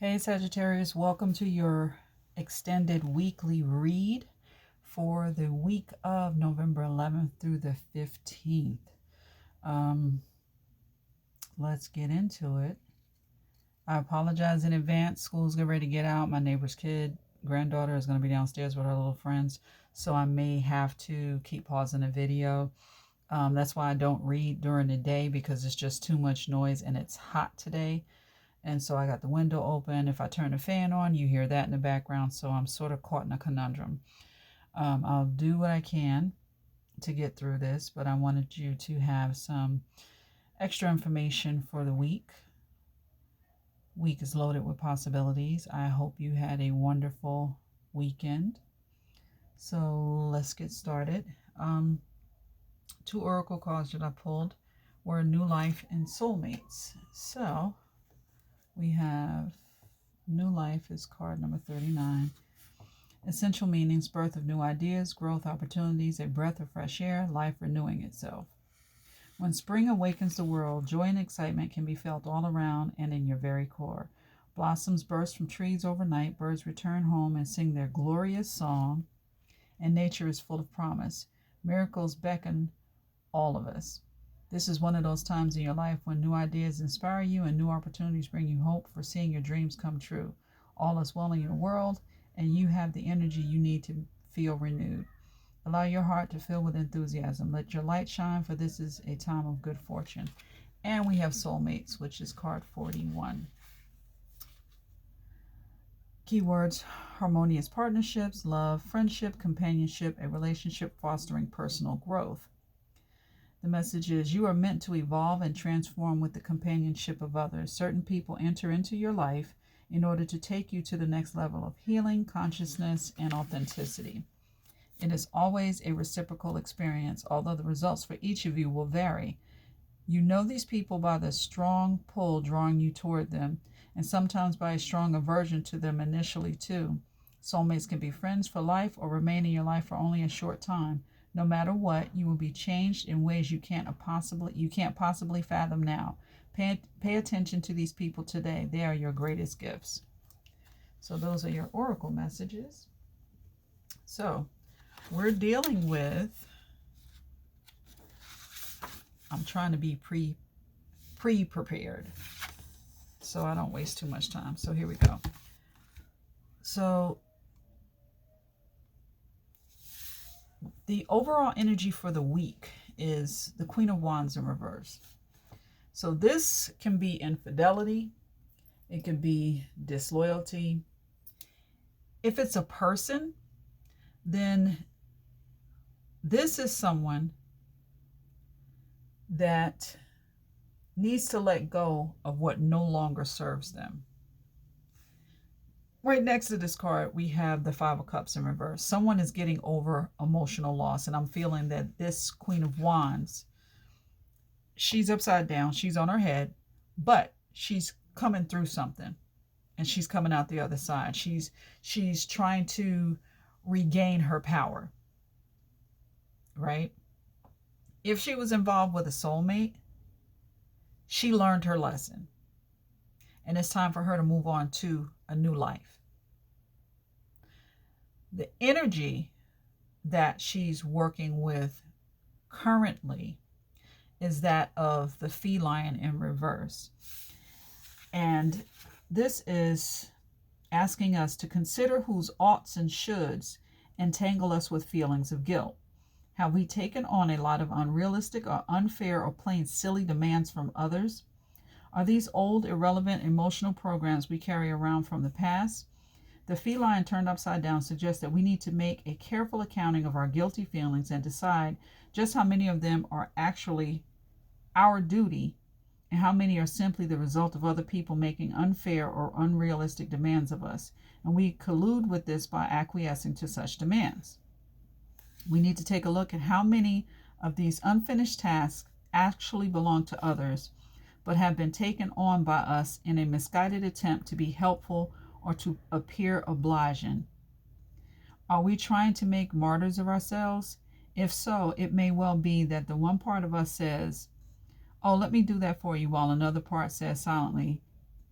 Hey Sagittarius, welcome to your extended weekly read for the week of November 11th through the 15th. Let's get into it. I apologize in advance. School's getting ready to get out. My neighbor's granddaughter is going to be downstairs with her little friends, so I may have to keep pausing the video. That's why I don't read during the day, because it's just too much noise and it's hot today. And so I got the window open. If I turn the fan on, you hear that in the background. So I'm sort of caught in a conundrum. I'll do what I can to get through this, but I wanted you to have some extra information for the week. Week is loaded with possibilities. I hope you had a wonderful weekend. So let's get started. Two oracle cards that I pulled were New Life and Soulmates. So we have New Life is card number 39. Essential meanings: birth of new ideas, growth opportunities, a breath of fresh air, life renewing itself. When spring awakens the world, joy and excitement can be felt all around and in your very core. Blossoms burst from trees overnight, birds return home and sing their glorious song, and nature is full of promise. Miracles beckon all of us. This is one of those times in your life when new ideas inspire you and new opportunities bring you hope for seeing your dreams come true. All is well in your world, and you have the energy you need to feel renewed. Allow your heart to fill with enthusiasm. Let your light shine, for this is a time of good fortune. And we have Soulmates, which is card 41. Keywords: harmonious partnerships, love, friendship, companionship, a relationship fostering personal growth. The message is: you are meant to evolve and transform with the companionship of others. Certain people enter into your life in order to take you to the next level of healing, consciousness, and authenticity. It is always a reciprocal experience, although the results for each of you will vary. You know these people by the strong pull drawing you toward them, and sometimes by a strong aversion to them initially too. Soulmates can be friends for life or remain in your life for only a short time. No matter what, you will be changed in ways you can't possibly fathom now. Pay attention to these people today. They are your greatest gifts. So those are your oracle messages. So we're dealing with, I'm trying to be pre-prepared so I don't waste too much time. So here we go. So the overall energy for the week is the Queen of Wands in reverse. So this can be infidelity. It can be disloyalty. If it's a person, then this is someone that needs to let go of what no longer serves them. Right next to this card, we have the Five of Cups in reverse. Someone is getting over emotional loss, and I'm feeling that this Queen of Wands, she's upside down, she's on her head, but she's coming through something, and she's coming out the other side. She's trying to regain her power, right? If she was involved with a soulmate, she learned her lesson, and it's time for her to move on to a new life. The energy that she's working with currently is that of the feline in reverse. And this is asking us to consider whose oughts and shoulds entangle us with feelings of guilt. Have we taken on a lot of unrealistic or unfair or plain silly demands from others? Are these old, irrelevant emotional programs we carry around from the past? The feline turned upside down suggests that we need to make a careful accounting of our guilty feelings and decide just how many of them are actually our duty and how many are simply the result of other people making unfair or unrealistic demands of us. And we collude with this by acquiescing to such demands. We need to take a look at how many of these unfinished tasks actually belong to others, but have been taken on by us in a misguided attempt to be helpful or to appear obliging. Are we trying to make martyrs of ourselves? If so, it may well be that the one part of us says, "Oh, let me do that for you," while another part says silently,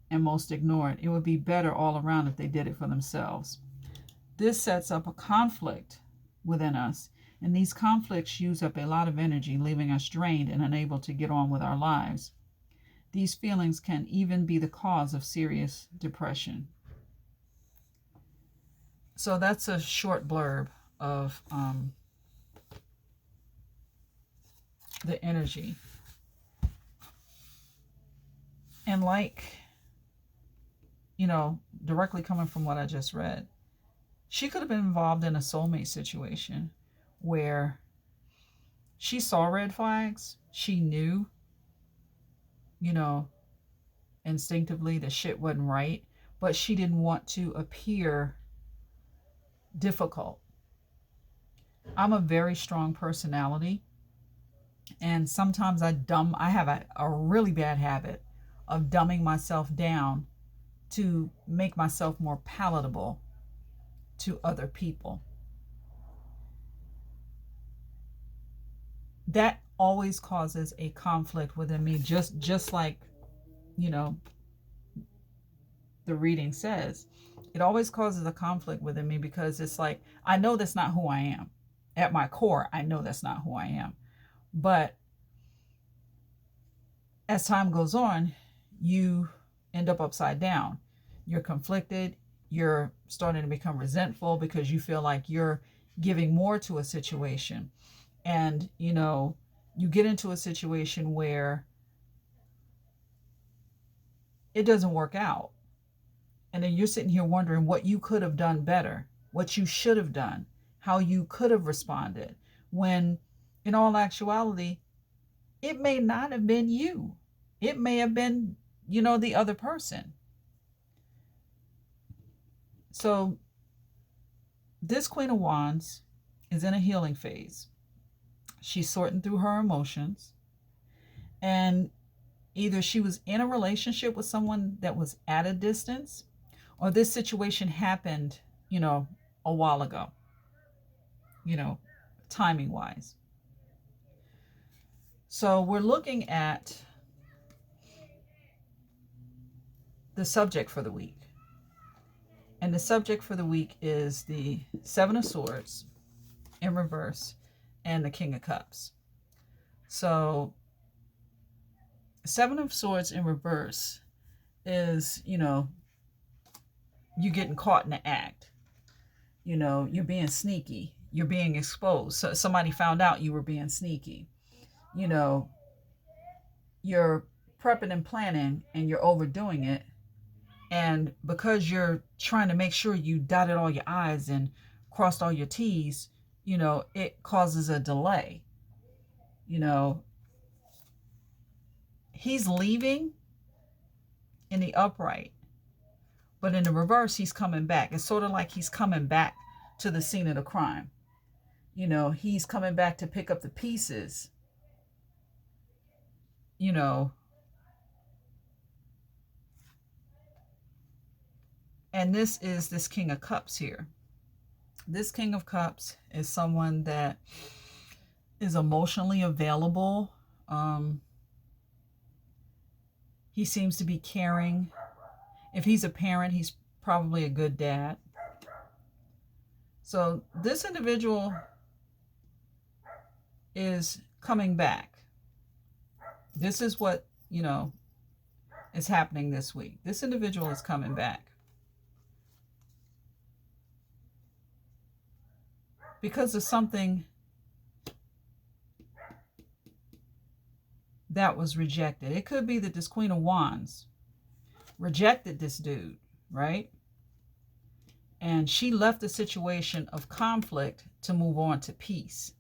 and most ignored. It would be better all around if they did it for themselves. This sets up a conflict within us, and these conflicts use up a lot of energy, leaving us drained and unable to get on with our lives. These feelings can even be the cause of serious depression. So that's a short blurb of the energy. And like, directly coming from what I just read, she could have been involved in a soulmate situation where she saw red flags. She knew, instinctively that shit wasn't right, but she didn't want to appear difficult. I'm a very strong personality, and sometimes I have a really bad habit of dumbing myself down to make myself more palatable to other people. That always causes a conflict within me, just like, the reading says. It always causes a conflict within me because it's like, I know that's not who I am. At my core, I know that's not who I am. But as time goes on, you end up upside down. You're conflicted. You're starting to become resentful because you feel like you're giving more to a situation. And, you get into a situation where it doesn't work out. And then you're sitting here wondering what you could have done better, what you should have done, how you could have responded, when in all actuality, it may not have been you. It may have been, the other person. So this Queen of Wands is in a healing phase. She's sorting through her emotions, and either she was in a relationship with someone that was at a distance, or this situation happened, a while ago, timing wise. So we're looking at the subject for the week. And the subject for the week is the Seven of Swords in reverse and the King of Cups. So Seven of Swords in reverse is, you're getting caught in the act. You're being sneaky. You're being exposed. So somebody found out you were being sneaky. You're prepping and planning and you're overdoing it. And because you're trying to make sure you dotted all your I's and crossed all your T's, it causes a delay. He's leaving in the upright, but in the reverse, he's coming back. It's sort of like he's coming back to the scene of the crime. He's coming back to pick up the pieces, and this is this King of Cups here. This King of Cups is someone that is emotionally available. He seems to be caring. If he's a parent, he's probably a good dad. So this individual is coming back. This is what, is happening this week. This individual is coming back. Because of something that was rejected. It could be that this Queen of Wands rejected this dude, right? And she left a situation of conflict to move on to peace.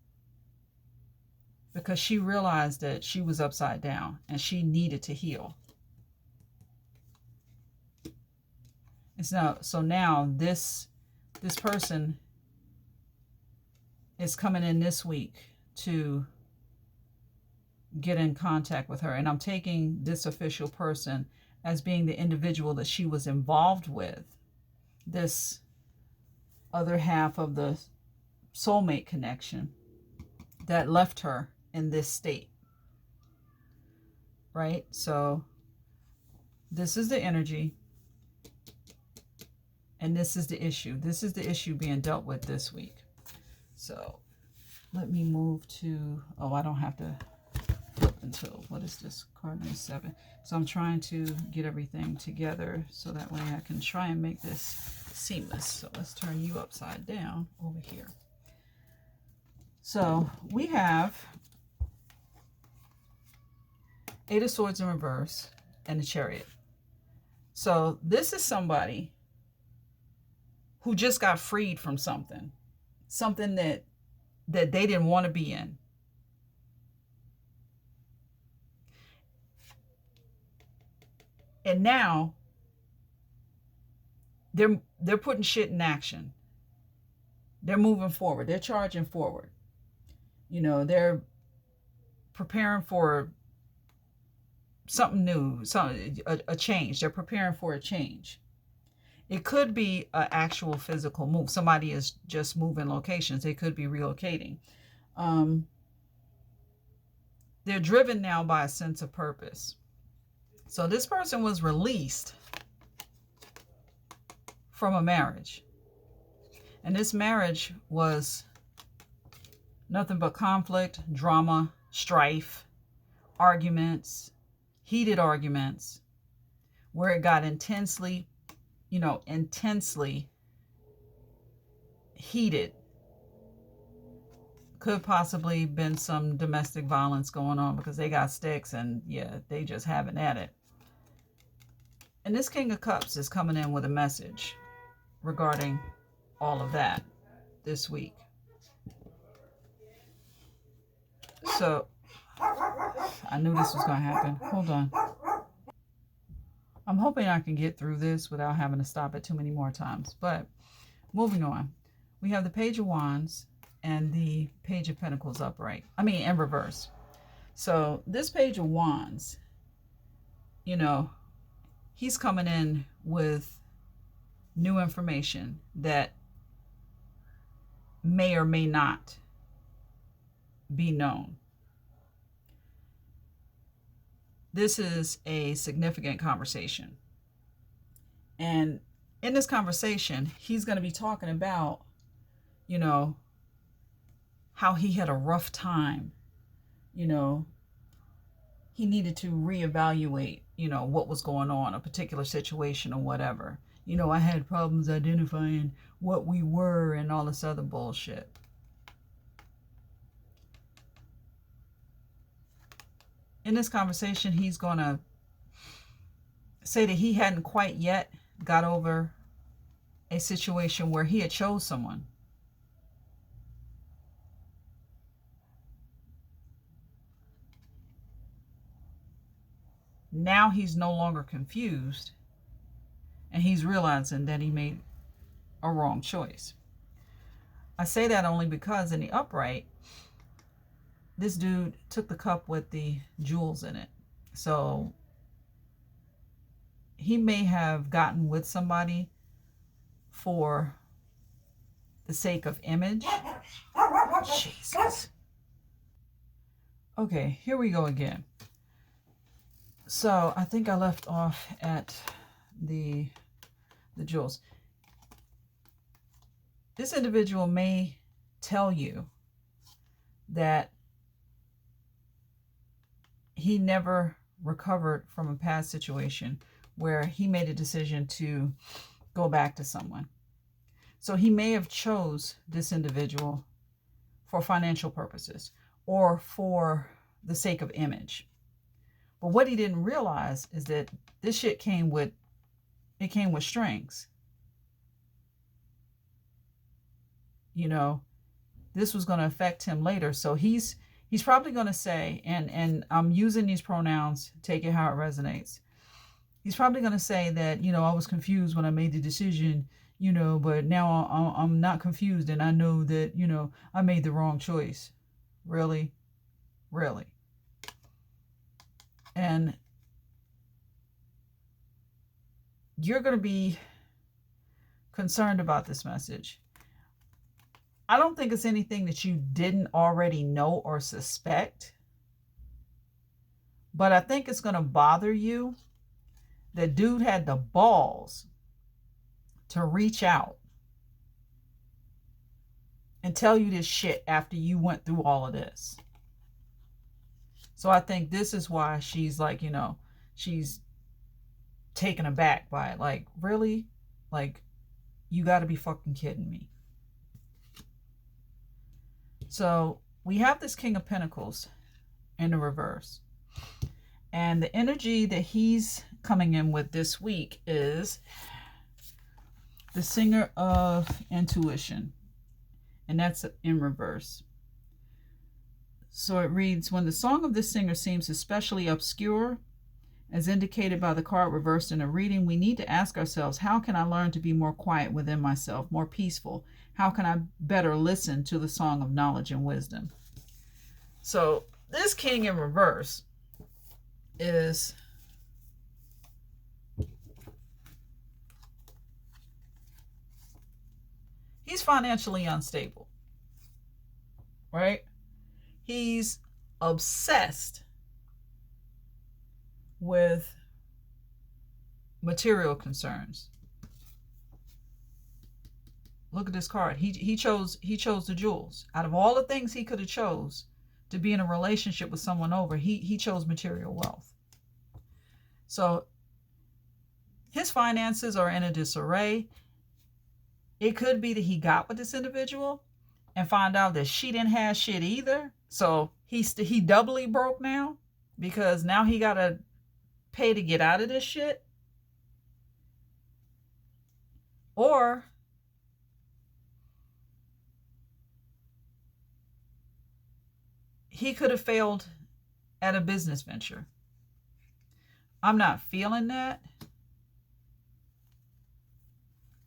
Because she realized that she was upside down and she needed to heal. So now this person is coming in this week to get in contact with her. And I'm taking this official person as being the individual that she was involved with. This other half of the soulmate connection that left her in this state. Right? So This is the energy. And this is the issue. This is the issue being dealt with this week. So let me move to, oh, I don't have to flip until, what is this? Card number 7. So I'm trying to get everything together so that way I can try and make this seamless. So let's turn you upside down over here. So we have 8 of Swords in reverse and the Chariot. So this is somebody who just got freed from something that they didn't want to be in. And now they're putting shit in action. They're moving forward. They're charging forward. You know, they're preparing for something new, a change. They're preparing for a change. It could be an actual physical move. Somebody is just moving locations. They could be relocating. They're driven now by a sense of purpose. So this person was released from a marriage. And this marriage was nothing but conflict, drama, strife, arguments, heated arguments, where it got intensely heated. Could possibly been some domestic violence going on because they got sticks and yeah, they just having at it. And this King of Cups is coming in with a message regarding all of that this week. So I knew this was going to happen. Hold on. I'm hoping I can get through this without having to stop it too many more times. But moving on, we have the Page of Wands and the Page of Pentacles upright. In reverse. So this Page of Wands, he's coming in with new information that may or may not be known. This is a significant conversation. And in this conversation, he's going to be talking about, how he had a rough time. He needed to reevaluate, what was going on, a particular situation or whatever. I had problems identifying what we were and all this other bullshit. In this conversation, he's going to say that he hadn't quite yet got over a situation where he had chose someone. Now he's no longer confused, and he's realizing that he made a wrong choice. I say that only because in the upright, this dude took the cup with the jewels in it. So he may have gotten with somebody for the sake of image. Jesus. Okay, here we go again. So I think I left off at the jewels. This individual may tell you that he never recovered from a past situation where he made a decision to go back to someone. So he may have chose this individual for financial purposes or for the sake of image. But what he didn't realize is that this shit came with strings. This was going to affect him later. So he's probably going to say, and I'm using these pronouns, take it how it resonates. He's probably going to say that, I was confused when I made the decision, but now I'm not confused and I know that, I made the wrong choice. Really? Really? And you're going to be concerned about this message. I don't think it's anything that you didn't already know or suspect. But I think it's going to bother you that dude had the balls to reach out and tell you this shit after you went through all of this. So I think this is why she's like, she's taken aback by it. Like, really? Like, you got to be fucking kidding me. So we have this King of Pentacles in the reverse. And the energy that he's coming in with this week is the Singer of Intuition. And that's in reverse. So it reads, when the song of this singer seems especially obscure, as indicated by the card reversed in a reading, we need to ask ourselves, how can I learn to be more quiet within myself, more peaceful? How can I better listen to the song of knowledge and wisdom? So this king in reverse is he's financially unstable, right? He's obsessed with material concerns. Look at this card. He chose the jewels. Out of all the things he could have chose to be in a relationship with someone over, he chose material wealth. So his finances are in a disarray. It could be that he got with this individual and find out that she didn't have shit either. So he doubly broke now because now he got to pay to get out of this shit. Or he could have failed at a business venture. I'm not feeling that.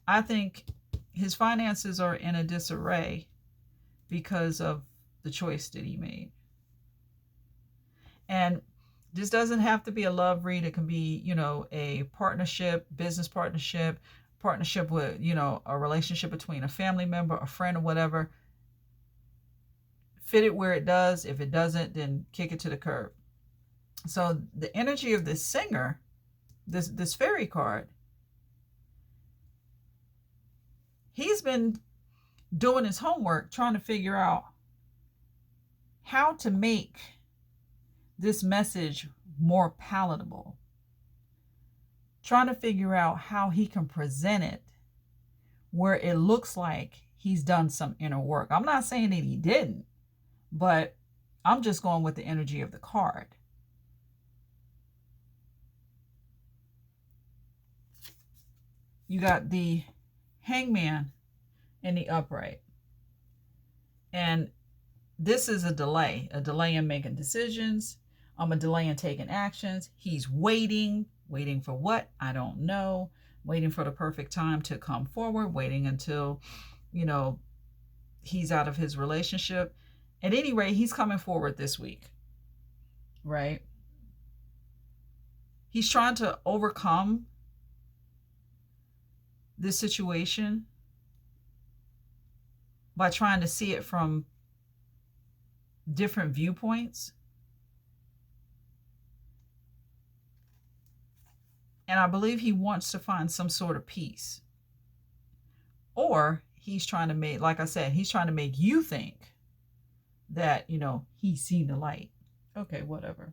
I think his finances are in a disarray because of the choice that he made. And this doesn't have to be a love read. It can be, a partnership, business partnership with, a relationship between a family member, a friend, or whatever. Fit it where it does. If it doesn't, then kick it to the curb. So the energy of this singer, this fairy card, he's been doing his homework, trying to figure out how to make this message more palatable. Trying to figure out how he can present it where it looks like he's done some inner work. I'm not saying that he didn't, but I'm just going with the energy of the card. You got the Hangman in the upright. And this is a delay in making decisions. A delay in taking actions. He's waiting for what? I don't know. Waiting for the perfect time to come forward, waiting until, he's out of his relationship. At any rate, he's coming forward this week, right? He's trying to overcome this situation by trying to see it from different viewpoints. And I believe he wants to find some sort of peace. Or he's trying to make, like I said, he's trying to make you think that, he's seen the light. Okay, whatever.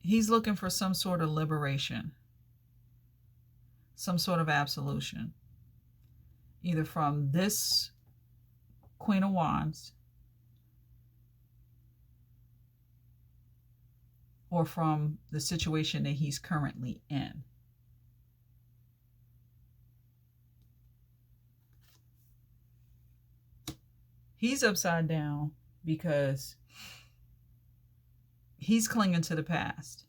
He's looking for some sort of liberation, some sort of absolution, either from this Queen of Wands or from the situation that he's currently in. He's upside down because he's clinging to the past.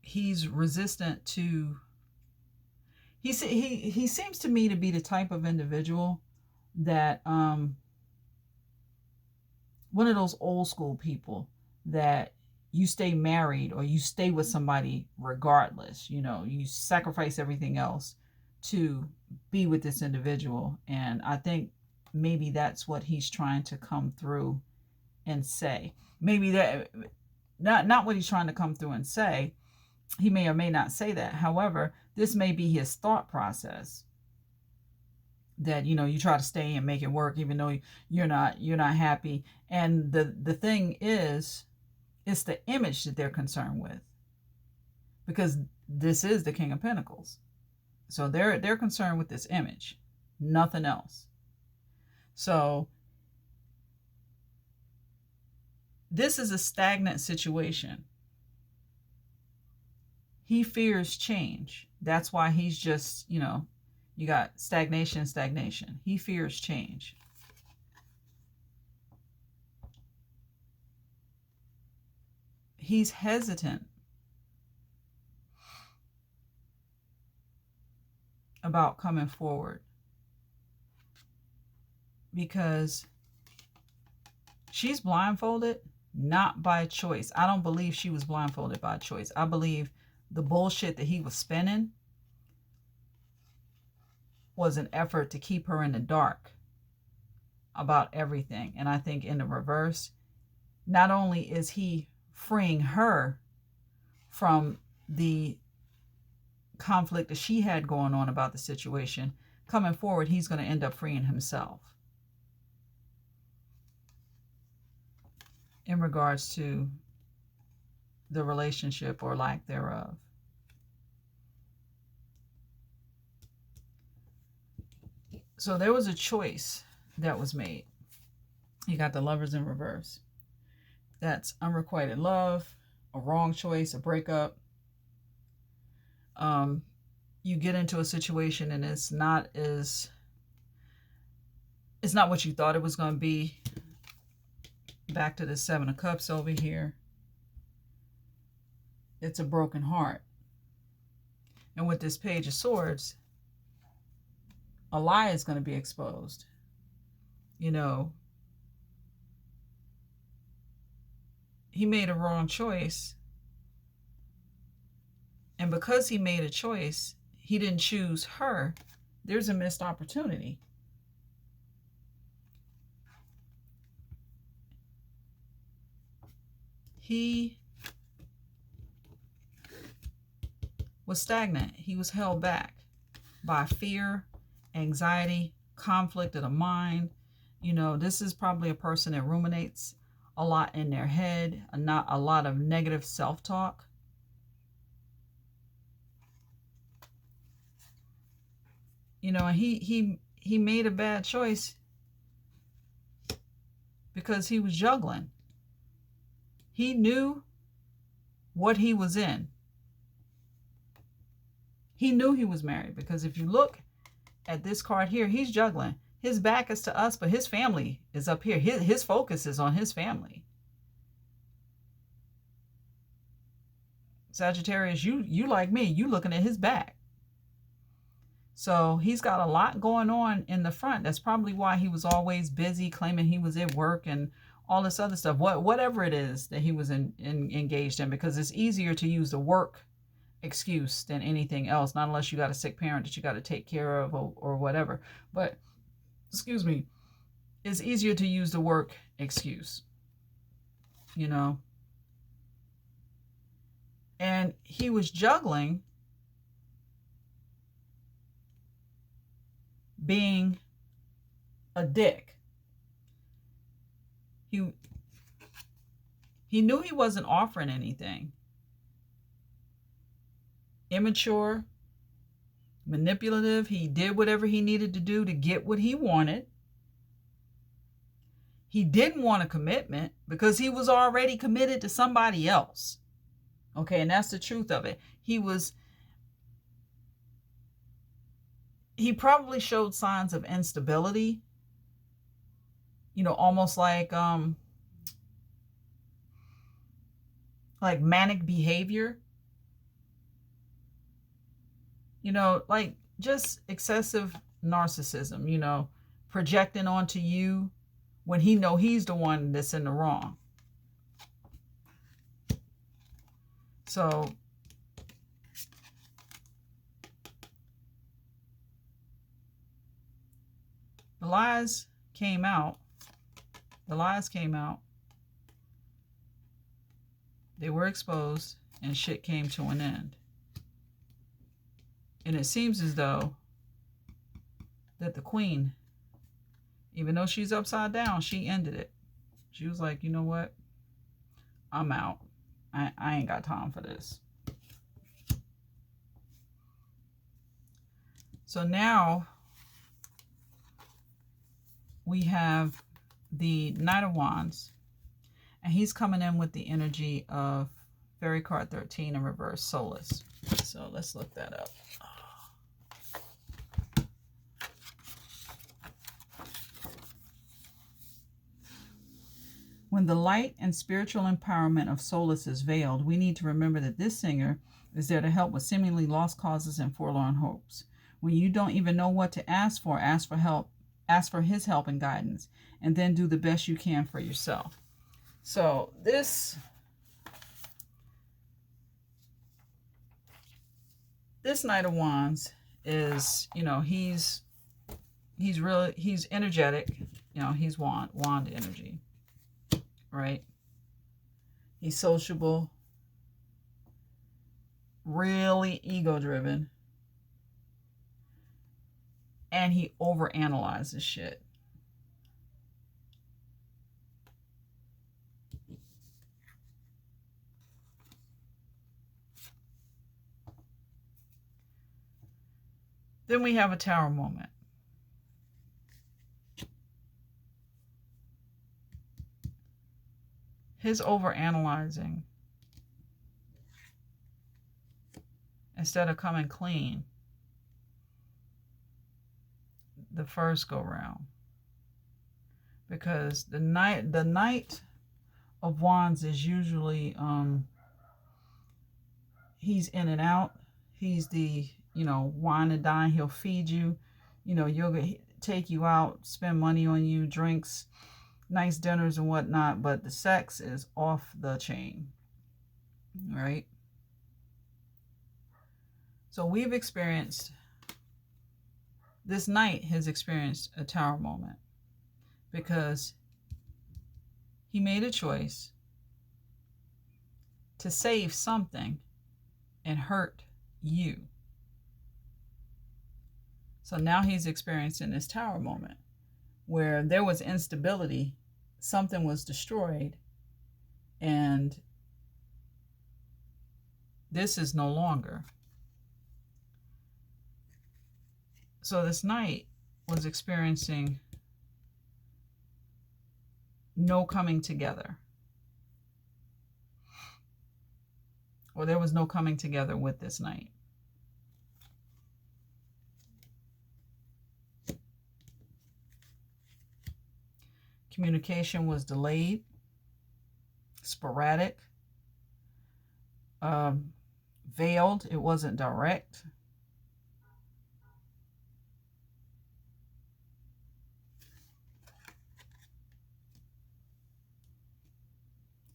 He's resistant to... He seems to me to be the type of individual that... one of those old school people that you stay married or you stay with somebody regardless. You sacrifice everything else to be with this individual. And I think maybe that's what he's trying to come through and say. Maybe that, not what he's trying to come through and say. He may or may not say that. However, this may be his thought process, that, you know, you try to stay and make it work even though you're not happy. And the thing is, it's the image that they're concerned with, because this is the King of Pentacles. So they're concerned with this image, nothing else. So this is a stagnant situation. He fears change. That's why he's just, you know, you got stagnation. He fears change. He's hesitant about coming forward because she's blindfolded, not by choice. I don't believe she was blindfolded by choice. I believe the bullshit that he was spinning was an effort to keep her in the dark about everything. And I think in the reverse, not only is he freeing her from the conflict that she had going on about the situation, coming forward, he's going to end up freeing himself in regards to the relationship or lack thereof. So there was a choice that was made. You got the Lovers in reverse. That's unrequited love, a wrong choice, a breakup. You get into a situation and it's not what you thought it was going to be. Back to the Seven of Cups over here. It's a broken heart. And with this Page of Swords, a lie is going to be exposed. You know, he made a wrong choice. And because he made a choice, he didn't choose her. There's a missed opportunity. He was stagnant. He was held back by fear, anxiety, conflict of the mind. You know, this is probably a person that ruminates a lot in their head, not a lot of negative self-talk. You know, he made a bad choice because he was juggling. He knew what he was in. He knew he was married, because if you look at this card here, he's juggling. His back is to us, but his family is up here. His focus is on his family. Sagittarius, you like me, you looking at his back. So he's got a lot going on in the front. That's probably why he was always busy, claiming he was at work and all this other stuff. Whatever it is that he was engaged in, because it's easier to use the work excuse than anything else, not unless you got a sick parent that you got to take care of or whatever. But, excuse me, it's easier to use the work excuse, you know. And he was juggling being a dick. He knew he wasn't offering anything. Immature, manipulative. He did whatever he needed to do to get what he wanted. He didn't want a commitment because he was already committed to somebody else. Okay, and that's the truth of it. He probably showed signs of instability. You know, almost like manic behavior. You know, like just excessive narcissism, you know, projecting onto you when he know he's the one that's in the wrong. So the lies came out, the lies came out, they were exposed, and shit came to an end. And it seems as though that the queen, even though she's upside down, she ended it. She was like, you know what? I'm out. I ain't got time for this. So now we have the Knight of Wands, and he's coming in with the energy of Fairy card 13 in reverse, Solace. So let's look that up. When the light and spiritual empowerment of Solace is veiled, we need to remember that this singer is there to help with seemingly lost causes and forlorn hopes. When you don't even know what to ask for help, ask for his help and guidance, and then do the best you can for yourself. So this Knight of Wands is, you know, he's energetic, you know, he's wand energy. Right? He's sociable, really ego-driven, and he overanalyzes shit. Then we have a Tower moment. His overanalyzing, instead of coming clean the first go round, because the Knight of Wands is usually he's in and out. He's the, you know, wine and dine. He'll feed you, you know, you'll take you out, spend money on you, drinks, nice dinners and whatnot, but the sex is off the chain, right? So we've experienced, this Knight has experienced a Tower moment because he made a choice to save something and hurt you. So now he's experiencing this Tower moment where there was instability, something was destroyed, and this is no longer. So this Knight was experiencing no coming together. Or there was no coming together with this Knight. Communication was delayed, sporadic, veiled. It wasn't direct.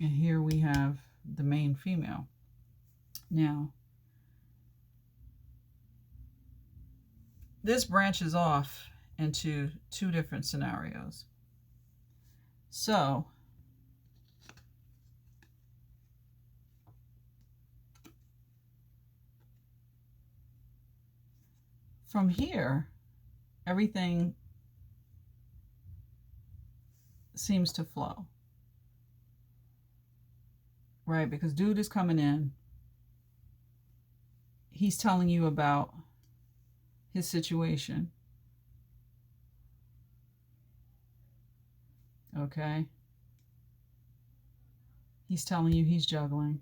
And here we have the main female. Now, this branches off into two different scenarios. So, from here, everything seems to flow. Right? Because dude is coming in. He's telling you about his situation. Okay? He's telling you he's juggling.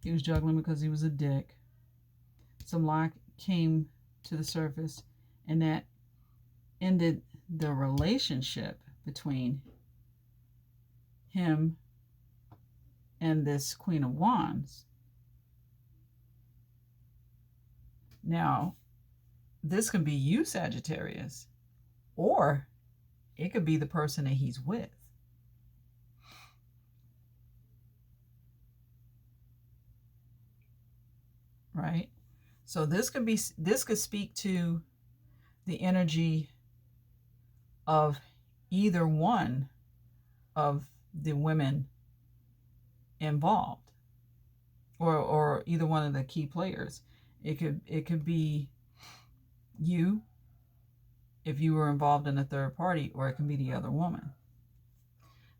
He was juggling because he was a dick. Some lie came to the surface, and that ended the relationship between him and this Queen of Wands. Now, this could be you, Sagittarius, or it could be the person that he's with. Right? So this could speak to the energy of either one of the women involved, or either one of the key players. It could be you if you were involved in a third party, or it can be the other woman,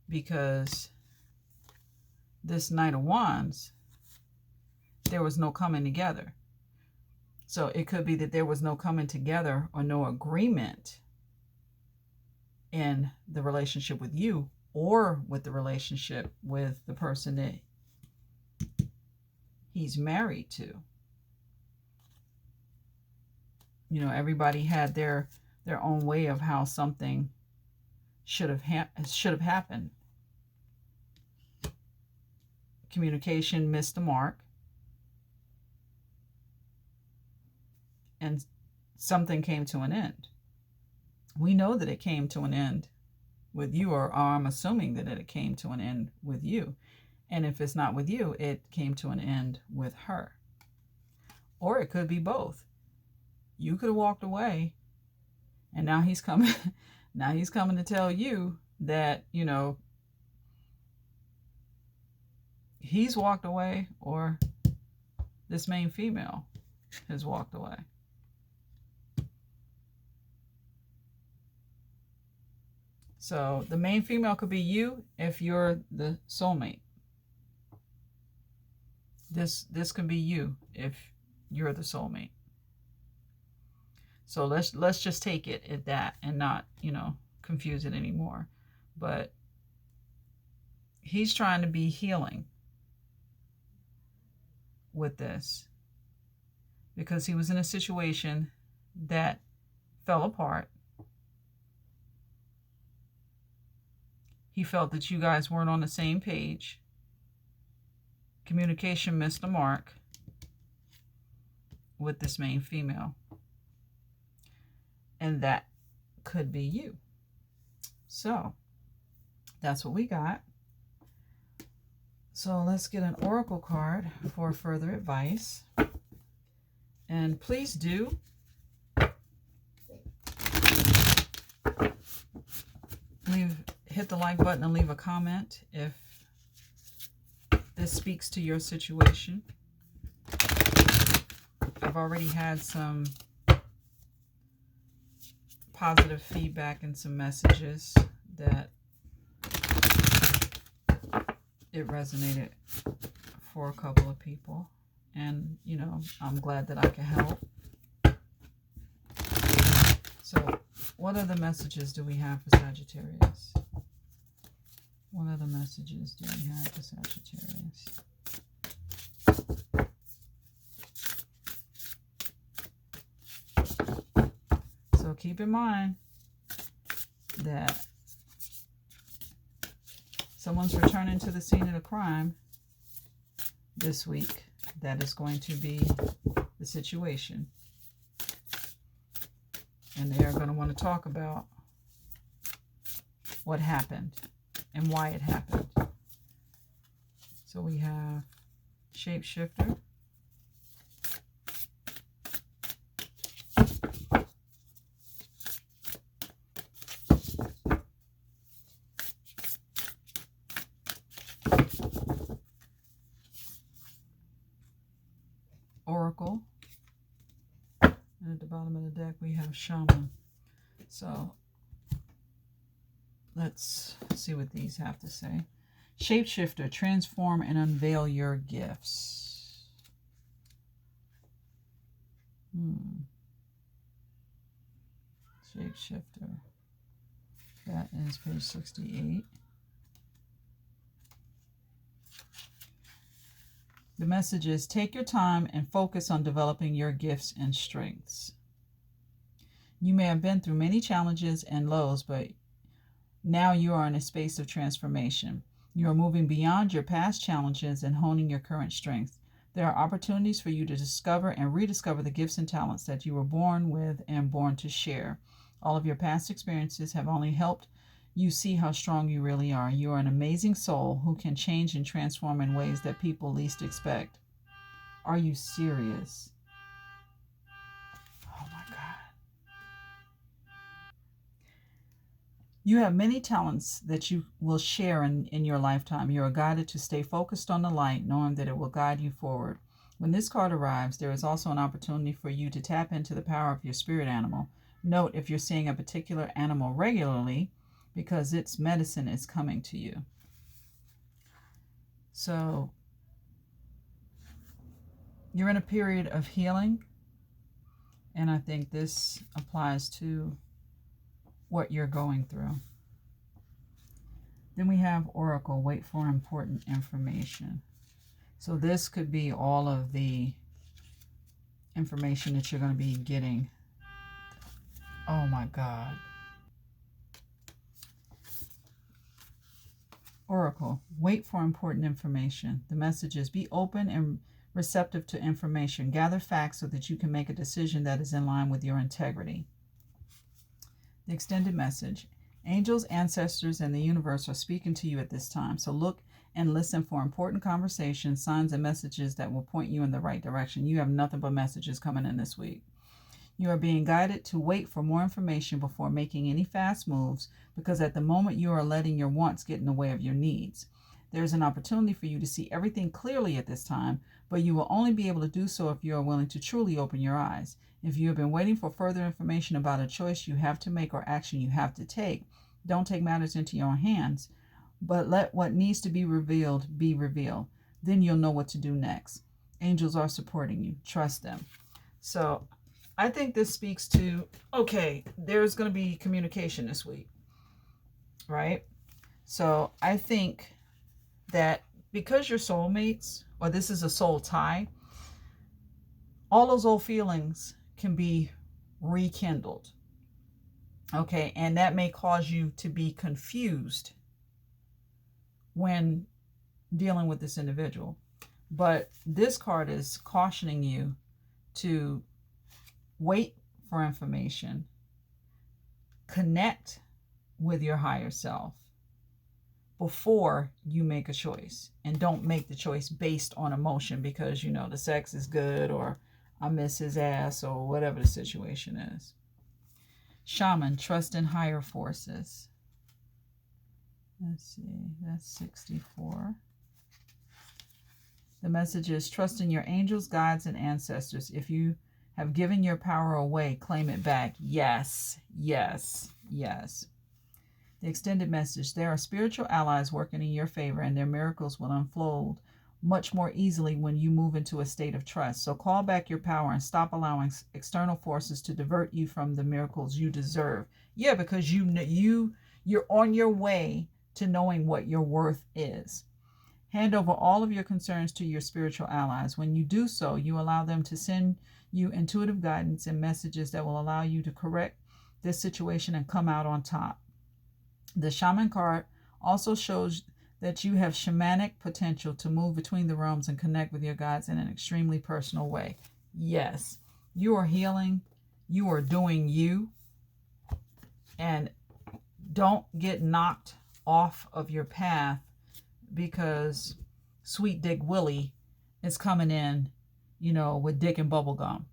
because this Knight of Wands, there was no coming together. So it could be that there was no coming together or no agreement in the relationship with you, or with the relationship with the person that he's married to. You know, everybody had their own way of how something should have happened. Communication missed the mark, and something came to an end. We know that it came to an end with you, or I'm assuming that it came to an end with you. And if it's not with you, it came to an end with her. Or it could be both. You could have walked away, and now he's coming now he's coming to tell you that, you know, he's walked away, or this main female has walked away. So the main female could be you if you're the soulmate. This could be you if you're the soulmate. So let's just take it at that and not, you know, confuse it anymore. But he's trying to be healing with this, because he was in a situation that fell apart. He felt that you guys weren't on the same page. Communication missed the mark with this main female. And that could be you. So that's what we got. So let's get an oracle card for further advice. And please do hit the like button and leave a comment if this speaks to your situation. I've already had some positive feedback and some messages that it resonated for a couple of people. And, you know, I'm glad that I can help. So, what other messages do we have for Sagittarius? What other messages do we have for Sagittarius? So keep in mind that someone's returning to the scene of the crime this week. That is going to be the situation. And they are going to want to talk about what happened and why it happened. So we have Shapeshifter. Oracle. And at the bottom of the deck we have Shaman. So let's see what these have to say. Shapeshifter, transform and unveil your gifts. Shapeshifter. That is page 68. The message is, take your time and focus on developing your gifts and strengths. You may have been through many challenges and lows, but now you are in a space of transformation. You are moving beyond your past challenges and honing your current strengths. There are opportunities for you to discover and rediscover the gifts and talents that you were born with and born to share. All of your past experiences have only helped you see how strong you really are. You are an amazing soul who can change and transform in ways that people least expect. Are you serious? Oh my God. You have many talents that you will share in your lifetime. You are guided to stay focused on the light, knowing that it will guide you forward. When this card arrives, there is also an opportunity for you to tap into the power of your spirit animal. Note if you're seeing a particular animal regularly, because its medicine is coming to you. So you're in a period of healing, and I think this applies to what you're going through. Then we have Oracle, wait for important information. So this could be all of the information that you're going to be getting. Oh my God. Oracle, wait for important information. The message is be open and receptive to information. Gather facts so that you can make a decision that is in line with your integrity. The extended message. Angels, ancestors, and the universe are speaking to you at this time. So look and listen for important conversations, signs, and messages that will point you in the right direction. You have nothing but messages coming in this week. You are being guided to wait for more information before making any fast moves, because at the moment you are letting your wants get in the way of your needs. There's an opportunity for you to see everything clearly at this time, but you will only be able to do so if you are willing to truly open your eyes. If you have been waiting for further information about a choice you have to make or action you have to take, don't take matters into your own hands, but let what needs to be revealed be revealed. Then you'll know what to do next. Angels are supporting you. Trust them. So I think this speaks to, okay, there's going to be communication this week, right? So I think that because you're soulmates, or this is a soul tie, all those old feelings can be rekindled. Okay, and that may cause you to be confused when dealing with this individual. But this card is cautioning you to wait for information, connect with your higher self before you make a choice. And don't make the choice based on emotion because, you know, the sex is good or I miss his ass or whatever the situation is. Shaman, trust in higher forces. Let's see, that's 64. The message is trust in your angels, guides, and ancestors. If you have given your power away, claim it back. Yes, yes, yes. The extended message. There are spiritual allies working in your favor, and their miracles will unfold much more easily when you move into a state of trust. So call back your power and stop allowing external forces to divert you from the miracles you deserve. Yeah, because you're on your way to knowing what your worth is. Hand over all of your concerns to your spiritual allies. When you do so, you allow them to send you intuitive guidance and messages that will allow you to correct this situation and come out on top. The Shaman card also shows that you have shamanic potential to move between the realms and connect with your guides in an extremely personal way. Yes, you are healing. You are doing you. And don't get knocked off of your path because Sweet Dick Willie is coming in, you know, with dick and bubble gum.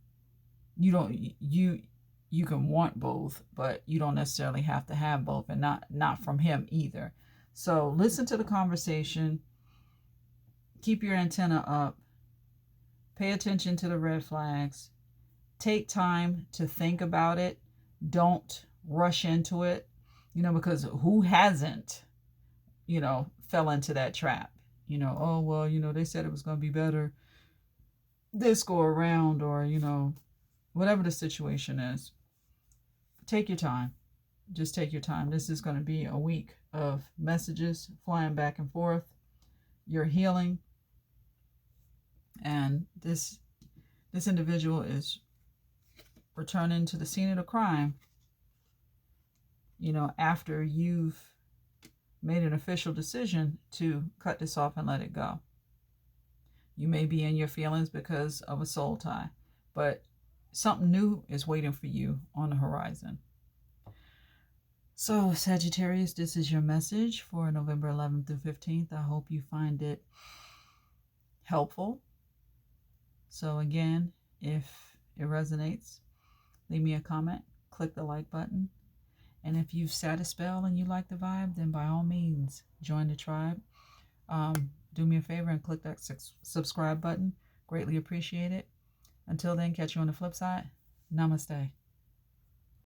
You can want both, but you don't necessarily have to have both, and not from him either. So listen to the conversation. Keep your antenna up. Pay attention to the red flags. Take time to think about it. Don't rush into it, you know, because who hasn't, you know, fell into that trap? You know, oh, well, you know, they said it was going to be better this go around, or, you know, whatever the situation is. Take your time. Just take your time. This is going to be a week of messages flying back and forth. You're healing. And this individual is returning to the scene of the crime, you know, after you've made an official decision to cut this off and let it go. You may be in your feelings because of a soul tie, but something new is waiting for you on the horizon. So, Sagittarius, this is your message for November 11th through 15th. I hope you find it helpful. So again, if it resonates, leave me a comment, click the like button, And if you've sat a spell and you like the vibe, then by all means, join the tribe. Do me a favor and click that subscribe button. Greatly appreciate it. Until then, catch you on the flip side. Namaste.